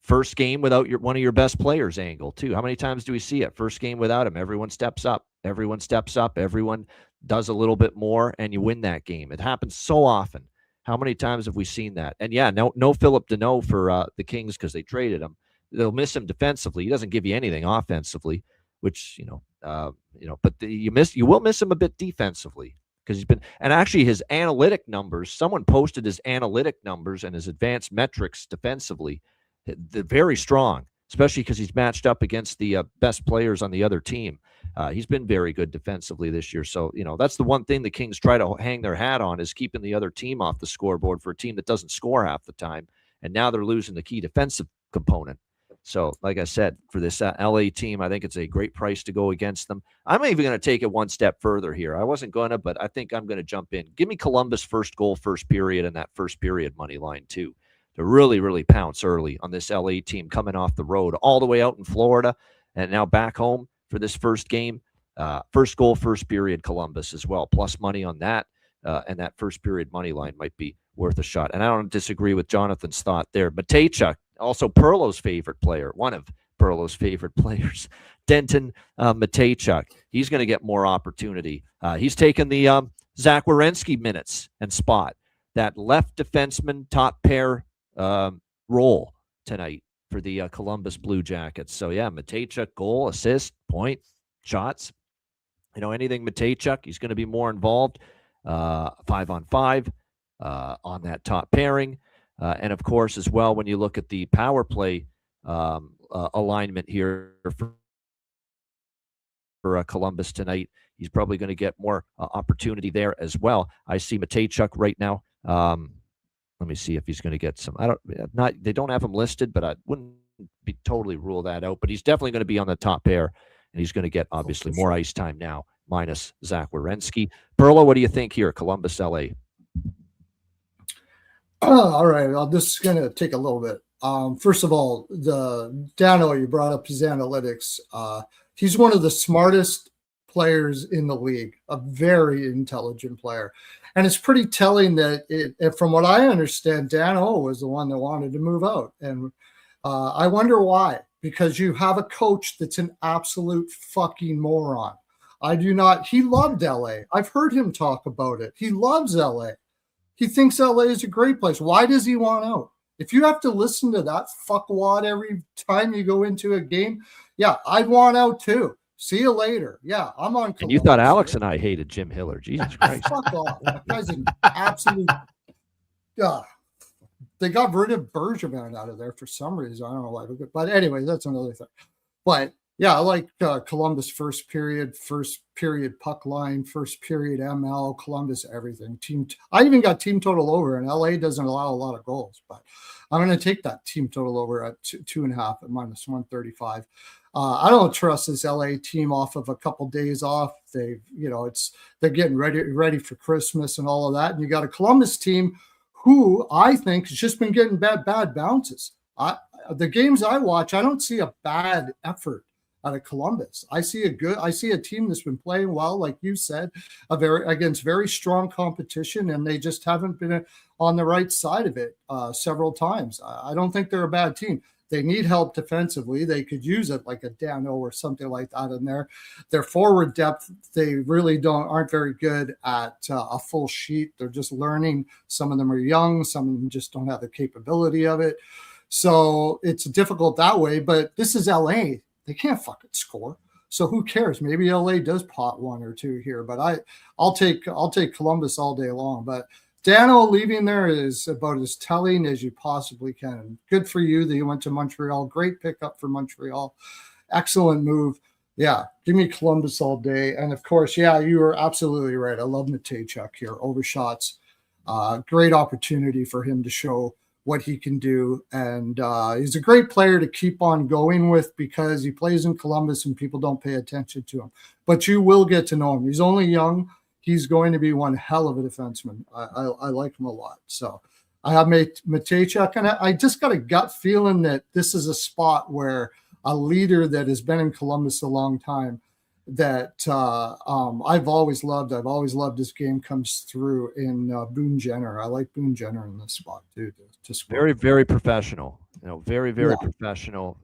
first game without one of your best players angle, too. How many times do we see it? First game without him. Everyone steps up. Everyone steps up. Everyone does a little bit more, and you win that game. It happens so often. How many times have we seen that? And, yeah, no Philip Deneau for the Kings because they traded him. They'll miss him defensively. He doesn't give you anything offensively, which, but you will miss him a bit defensively because he's been, and actually his analytic numbers, someone posted his analytic numbers and his advanced metrics defensively. They're very strong, especially because he's matched up against the best players on the other team. He's been very good defensively this year. So, that's the one thing the Kings try to hang their hat on is keeping the other team off the scoreboard for a team that doesn't score half the time. And now they're losing the key defensive component. So, like I said, for this LA team, I think it's a great price to go against them. I'm even going to take it one step further here. I wasn't going to, but I think I'm going to jump in. Give me Columbus first goal, first period, and that first period money line, too, to really, really pounce early on this LA team coming off the road all the way out in Florida and now back home for this first game. First goal, first period, Columbus as well. Plus money on that, and that first period money line might be worth a shot. And I don't disagree with Jonathan's thought there. Matejchuk, also Perlo's favorite player, one of Perlo's favorite players, Denton Matejchuk. He's going to get more opportunity. He's taken the Zach Werenski minutes and spot, that left defenseman top pair role tonight for the Columbus Blue Jackets. So, yeah, Matejchuk, goal, assist, point, shots. Anything Matejchuk, he's going to be more involved 5-on-5 on that top pairing. And, of course, as well, when you look at the power play alignment here for Columbus tonight, he's probably going to get more opportunity there as well. I see Matejchuk right now. Let me see if he's going to get some. They don't have him listed, but I wouldn't be totally rule that out. But he's definitely going to be on the top pair, and he's going to get obviously more ice time now, minus Zach Werenski. Perlo, what do you think here, Columbus, LA? All right. Well, this is going to take a little bit. First of all, Dano, you brought up his analytics. He's one of the smartest players in the league, a very intelligent player. And it's pretty telling that from what I understand, Dano was the one that wanted to move out. And I wonder why, because you have a coach that's an absolute fucking moron. He loved LA. I've heard him talk about it. He loves LA. He thinks LA is a great place. Why does he want out? If you have to listen to that fuckwad every time you go into a game, yeah, I'd want out too. See you later. Yeah, I'm on. And you thought Alex and I hated Jim Hiller. Jesus Christ. Fuck off. That guy's an absolute. They got rid of Bergevin out of there for some reason. I don't know why. But anyway, that's another thing. But yeah, I like Columbus first period puck line, first period ML, Columbus everything. I even got team total over, and LA doesn't allow a lot of goals, but I'm going to take that team total over at 2.5 at minus 135. I don't trust this LA team off of a couple days off. They're getting ready for Christmas and all of that, and you got a Columbus team who I think has just been getting bad bounces. The games I watch, I don't see a bad effort out of Columbus. I see a team that's been playing well, like you said, against very strong competition, and they just haven't been on the right side of it several times. I don't think they're a bad team. They need help defensively. They could use it like a Dano or something like that in there. Their forward depth, they really aren't very good at a full sheet. They're just learning. Some of them are young. Some of them just don't have the capability of it. So it's difficult that way, but this is LA. They can't fucking score. So who cares? Maybe LA does pot one or two here, but I'll take Columbus all day long. But Dano leaving there is about as telling as you possibly can. Good for you that you went to Montreal. Great pickup for Montreal. Excellent move. Yeah, give me Columbus all day. And of course, yeah, you are absolutely right. I love Matejchuk here. Overshots. Great opportunity for him to show what he can do. And he's a great player to keep on going with because he plays in Columbus and people don't pay attention to him. But you will get to know him. He's only young. He's going to be one hell of a defenseman. I like him a lot. So I have Matejchuk, and I just got a gut feeling that this is a spot where a leader that has been in Columbus a long time that I've always loved his game comes through in Boone Jenner. I like Boone Jenner in this spot too. To very, very professional. Very, very professional.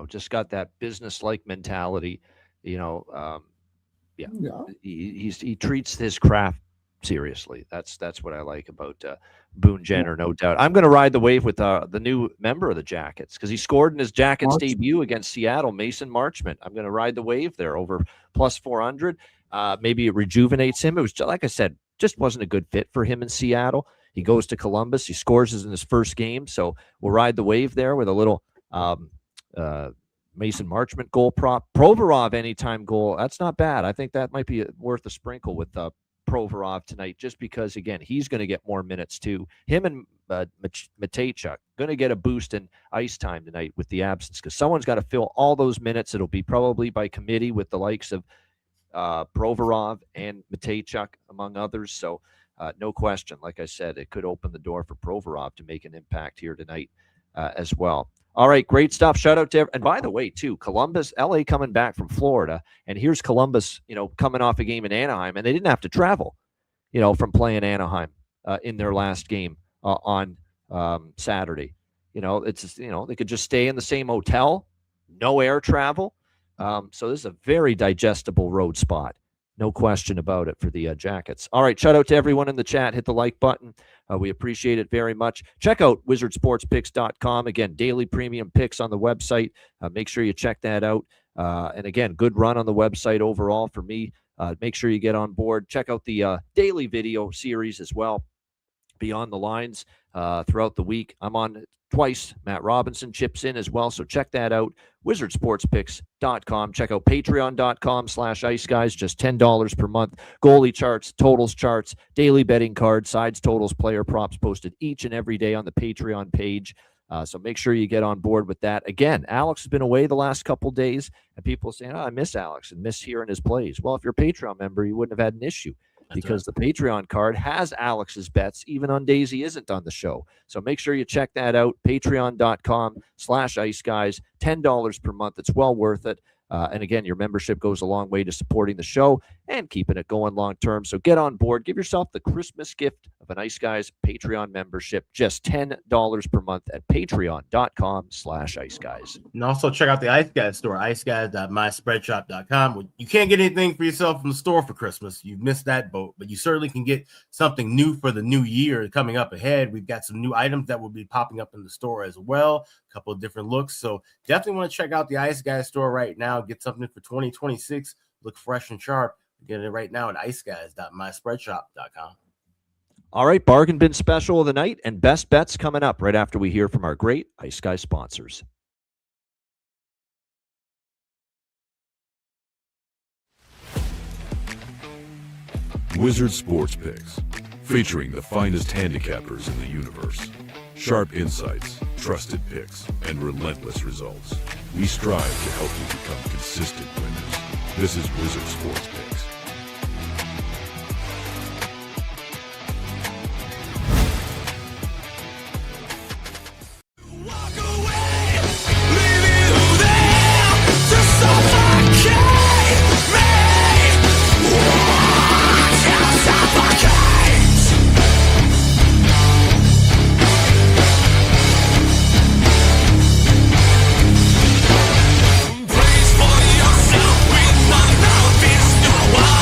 Just got that business-like mentality. He treats his craft seriously. That's what I like about Boone Jenner, no doubt. I'm going to ride the wave with the new member of the Jackets because he scored in his Jackets debut against Seattle, Mason Marchment. I'm going to ride the wave there over plus 400. Maybe it rejuvenates him. It was, like I said, just wasn't a good fit for him in Seattle. He goes to Columbus. He scores in his first game. So we'll ride the wave there with a little Mason Marchment goal prop. Provorov anytime goal. That's not bad. I think that might be worth a sprinkle with Provorov tonight, just because, again, he's going to get more minutes too. Him and Matejchuk going to get a boost in ice time tonight with the absence because someone's got to fill all those minutes. It'll be probably by committee with the likes of Provorov and Matejchuk, among others. So no question, like I said, it could open the door for Provorov to make an impact here tonight as well. All right, great stuff. Shout out to and by the way, too, Columbus, LA coming back from Florida, and here's Columbus, coming off a game in Anaheim, and they didn't have to travel, from playing Anaheim in their last game on Saturday. It's they could just stay in the same hotel, no air travel. So this is a very digestible road spot. No question about it for the Jackets. All right, shout out to everyone in the chat. Hit the like button. We appreciate it very much. Check out wizardsportspicks.com. Again, daily premium picks on the website. Make sure you check that out. And again, good run on the website overall for me. Make sure you get on board. Check out the daily video series as well, Beyond the Lines, throughout the week. I'm on twice. Matt Robinson chips in as well, so check that out. wizardsportspicks.com. Check out patreon.com/iceguys. Just $10 per month. Goalie charts, totals charts, daily betting cards, sides, totals, player props posted each and every day on the Patreon page. So make sure you get on board with that. Again, Alex has been away the last couple days, and people are saying, I miss Alex and miss hearing his plays. Well, if you're a Patreon member, you wouldn't have had an issue. Because the Patreon card has Alex's bets, even on days he isn't on the show. So make sure you check that out. Patreon.com/iceguys, $10 per month. It's well worth it. And again, your membership goes a long way to supporting the show and keeping it going long term. So get on board. Give yourself the Christmas gift of an Ice Guys Patreon membership. Just $10 per month at patreon.com/iceguys. And also check out the Ice Guys store, iceguys.myspreadshop.com. You can't get anything for yourself from the store for Christmas. You've missed that boat, but you certainly can get something new for the new year coming up ahead. We've got some new items that will be popping up in the store as well. A couple of different looks. So definitely want to check out the Ice Guys store right now. Get something for 2026. Look fresh and sharp. Get it right now at iceguys.myspreadshop.com. All right, bargain bin special of the night and best bets coming up right after we hear from our great Ice Guys sponsors. Wizard Sports Picks, featuring the finest handicappers in the universe. Sharp insights, trusted picks, and relentless results. We strive to help you become consistent winners. This is Wizard Sports Picks. Please for yourself with my love is no one.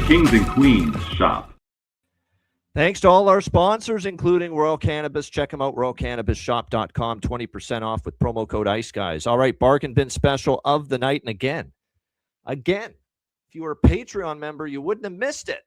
Kings and Queens shop. Thanks to all our sponsors, including Royal Cannabis. Check them out, royalcannabisshop.com, 20% off with promo code ICEGUYS. All right, bargain bin special of the night. And again, if you were a Patreon member, you wouldn't have missed it.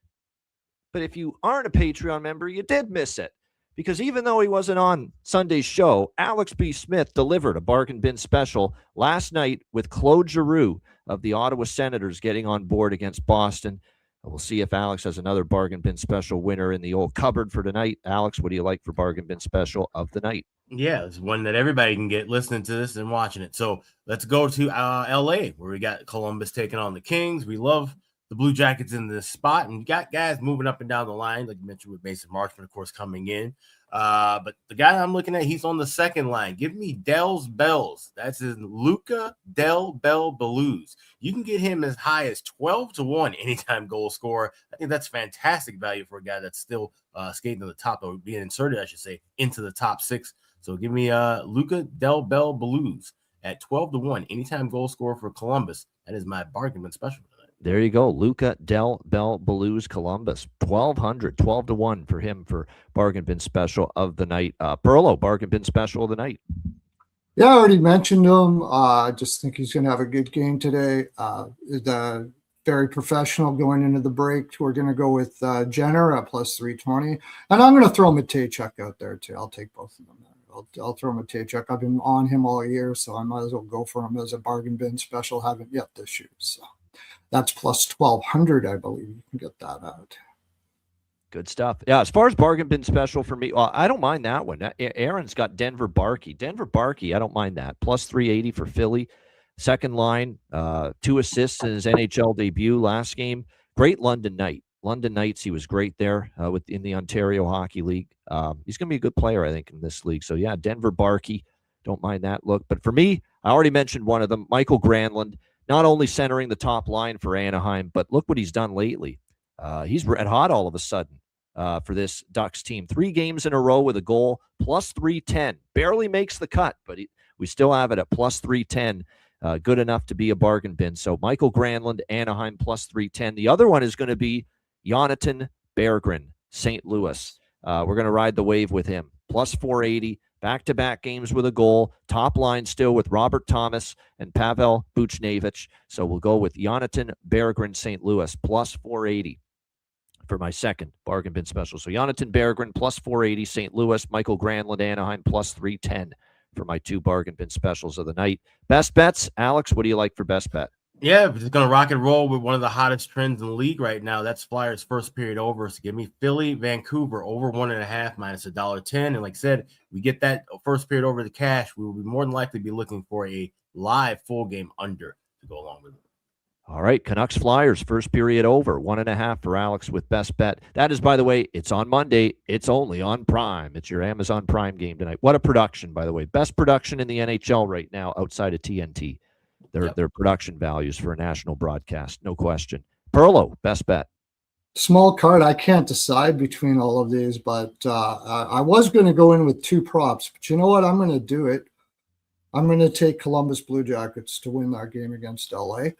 But if you aren't a Patreon member, you did miss it. Because even though he wasn't on Sunday's show, Alex B. Smith delivered a bargain bin special last night with Claude Giroux of the Ottawa Senators getting on board against Boston. We'll see if Alex has another bargain bin special winner in the old cupboard for tonight. Alex, what do you like for bargain bin special of the night? Yeah, it's one that everybody can get listening to this and watching it. So let's go to LA, where we got Columbus taking on the Kings. We love the Blue Jackets in this spot, and you got guys moving up and down the line, like you mentioned with Mason Marchment, of course, coming in. But the guy I'm looking at, he's on the second line. Give me Del's Bells. That's his Luca Del Bell Blues. You can get him as high as 12-1 anytime goal scorer. I think that's fantastic value for a guy that's still skating to the top, or being inserted, I should say, into the top six. So give me Luca Del Bell Blues at 12-1 anytime goal scorer for Columbus. That is my bargain bin special. There you go. Luca Del Bell Blues Columbus. 1,200, 12-1 for him for bargain bin special of the night. Perlo, bargain bin special of the night. Yeah, I already mentioned him. I just think he's going to have a good game today. Very professional going into the break. We're going to go with Jenner at plus 320. And I'm going to throw Matejchuk out there too. I'll take both of them. I'll throw Matejchuk. I've been on him all year, so I might as well go for him as a bargain bin special. Haven't yet this year, so that's plus 1,200, I believe. You can get that out. Good stuff. Yeah, as far as bargain bin special for me, I don't mind that one. Aaron's got Denver Barkey. I don't mind that. Plus 380 for Philly. Second line, 2 assists in his NHL debut last game. Great London night. London Knights, he was great there in the Ontario Hockey League. He's going to be a good player, I think, in this league. So, yeah, Denver Barkey, don't mind that look. But for me, I already mentioned one of them, Michael Granlund, not only centering the top line for Anaheim, but look what he's done lately. He's red hot all of a sudden for this Ducks team. 3 games in a row with a goal, plus 310. Barely makes the cut, but we still have it at plus 310. Good enough to be a bargain bin. So Michael Granlund, Anaheim, plus 310. The other one is going to be Jonathan Berggren, St. Louis. We're going to ride the wave with him. Plus 480, back-to-back games with a goal. Top line still with Robert Thomas and Pavel Buchnevich. So we'll go with Jonathan Berggren, St. Louis, plus 480 for my second bargain bin special. So Jonathan Berggren, plus 480, St. Louis. Michael Granlund, Anaheim, plus 310 for my 2 bargain bin specials of the night. Best bets, Alex, what do you like for best bet? Yeah, we're just going to rock and roll with one of the hottest trends in the league right now. That's Flyers first period over. So give me Philly, Vancouver over 1.5 minus $1.10. And like I said, we get that first period over the cash. We will be more than likely be looking for a live full game under to go along with it. All right, Canucks Flyers first period over 1.5 for Alex with best bet. That is, by the way, it's on Monday. It's only on Prime. It's your Amazon Prime game tonight. What a production, by the way. Best production in the NHL right now outside of TNT. Their production values for a national broadcast, no question. Perlo, best bet. Small card. I can't decide between all of these, but I was going to go in with 2 props. But you know what? I'm going to do it. I'm going to take Columbus Blue Jackets to win that game against LA.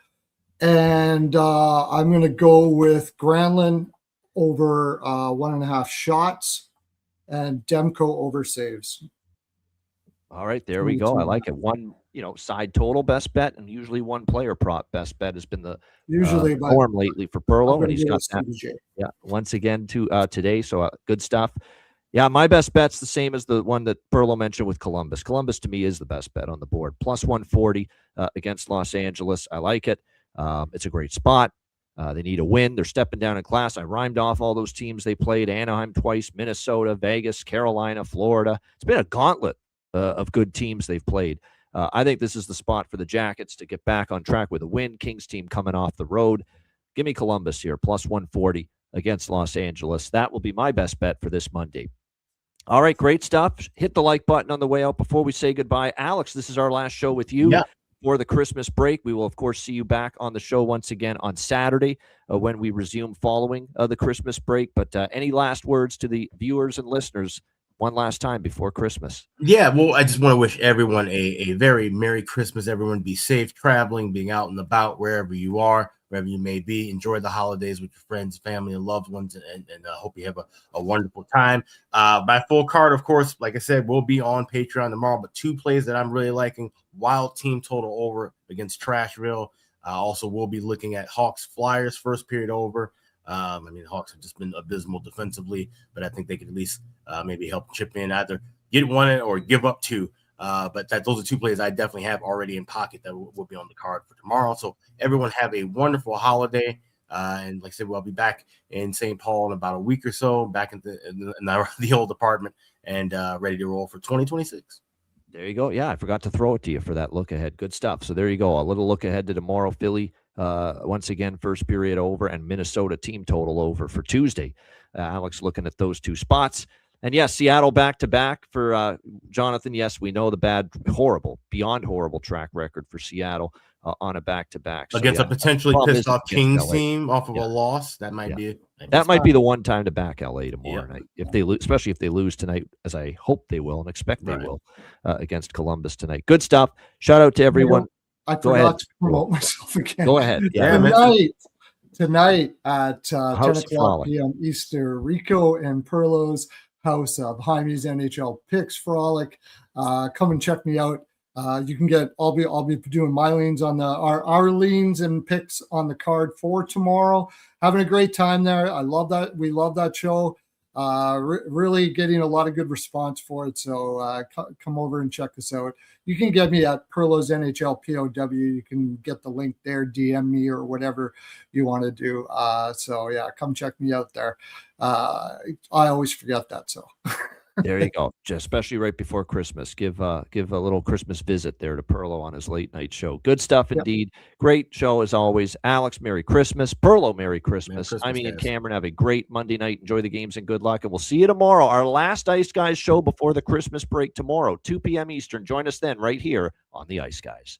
And I'm going to go with Granlund over 1.5 shots and Demko over saves. All right, there we go. I like it. One, side total best bet, and usually one player prop best bet has been the norm lately for Perlo, and he's got that. Yeah, once again today. So good stuff. Yeah, my best bet's the same as the one that Perlo mentioned with Columbus. Columbus to me is the best bet on the board. Plus 140 against Los Angeles. I like it. It's a great spot. They need a win. They're stepping down in class. I rhymed off all those teams they played: Anaheim twice, Minnesota, Vegas, Carolina, Florida. It's been a gauntlet of good teams they've played. I think this is the spot for the Jackets to get back on track with a win. Kings team coming off the road. Give me Columbus here, plus 140 against Los Angeles. That will be my best bet for this Monday. All right, great stuff. Hit the like button on the way out before we say goodbye. Alex, this is our last show with you. Yeah. For the Christmas break. We will, of course, see you back on the show once again on Saturday when we resume following the Christmas break. But any last words to the viewers and listeners one last time before Christmas? Yeah, well, I just want to wish everyone a very Merry Christmas. Everyone be safe traveling, being out and about wherever you are. wherever you may be. Enjoy the holidays with your friends, family, and loved ones, and hope you have a wonderful time. My full card, of course, like I said, will be on Patreon tomorrow, but 2 plays that I'm really liking: Wild team total over against Trashville. Also, we'll be looking at Hawks Flyers first period over. Hawks have just been abysmal defensively, but I think they could at least maybe help chip in, either get 1 or give up 2. But those are 2 plays I definitely have already in pocket that will be on the card for tomorrow. So everyone have a wonderful holiday. And like I said, we'll be back in St. Paul in about a week or so, back in the old apartment, and ready to roll for 2026. There you go. Yeah, I forgot to throw it to you for that look ahead. Good stuff. So there you go. A little look ahead to tomorrow. Philly, once again, first period over, and Minnesota team total over for Tuesday. Alex looking at those 2 spots. And yes, Seattle back-to-back for Jonathan. Yes, we know the beyond horrible track record for Seattle on a back-to-back. So, against a potentially pissed off Kings LA team off of a loss. That might be the one time to back LA tomorrow night. If they lose, especially if they lose tonight, as I hope they will and expect they will, against Columbus tonight. Good stuff. Shout out to everyone. I forgot to promote myself again. Go ahead. Tonight at 10 o'clock Frolic. p.m. Eastern, Rico and Perlo's house of Jaime's NHL Picks Frolic. Come and check me out. You can get. I'll be doing my leans on our leans and picks on the card for tomorrow. Having a great time there. I love that. We love that show. Really getting a lot of good response for it. So come over and check us out. You can get me at Perlo's NHL POW. You can get the link there, DM me or whatever you want to do. Come check me out there. I always forget that. So there you go. Especially right before Christmas. Give a little Christmas visit there to Perlo on his late night show. Good stuff indeed. Great show as always. Alex, Merry Christmas. Perlo, Merry Christmas. I mean, Cameron, have a great Monday night. Enjoy the games and good luck. And we'll see you tomorrow. Our last Ice Guys show before the Christmas break tomorrow, 2 p.m. Eastern. Join us then right here on the Ice Guys.